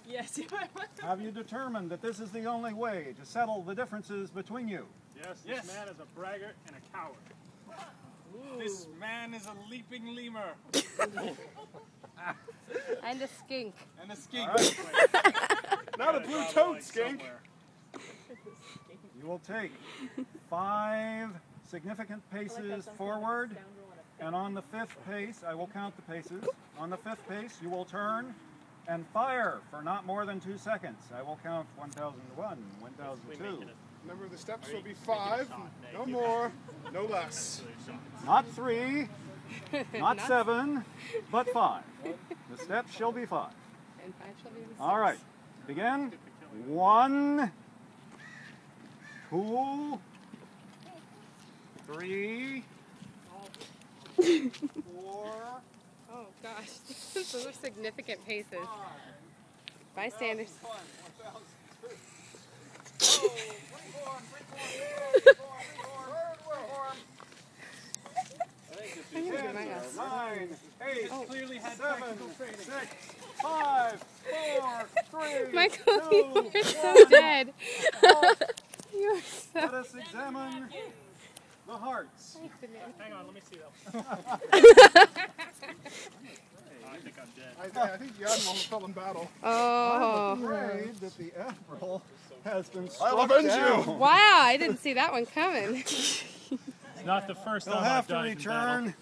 Yes. Have you determined that this is the only way to settle the differences between you? Yes, this man is a braggart and a coward. Ooh. This man is a leaping lemur. And a skink. And a skink. Right. Not a blue-toed skink. You will take 5 significant paces forward, and on the 5th pace, I will count the paces. On the 5th pace, you will turn and fire for not more than 2 seconds. I will count 1001, 1002. Number of the steps will be 5, no more, no less. Not 3, not 7, but 5. The steps shall be 5. And 5 shall be the 6. All right, begin. 1, 2, 3, 4. Oh gosh, those are significant paces. Bystanders. I'm gonna get my ass. 9, 8, Clearly had 7, practical training. 6, 5, 4, 3, Michael, 2, you are so 1. dead. You are so. Let us examine the hearts. Hang on, let me see that one. I think I'm dead. I think the Admiral fell in battle. Oh. I'm afraid that the Admiral has been struck I'll avenge down. you! Wow, I didn't see that one coming. It's not the first He'll time have I've to died in battle. return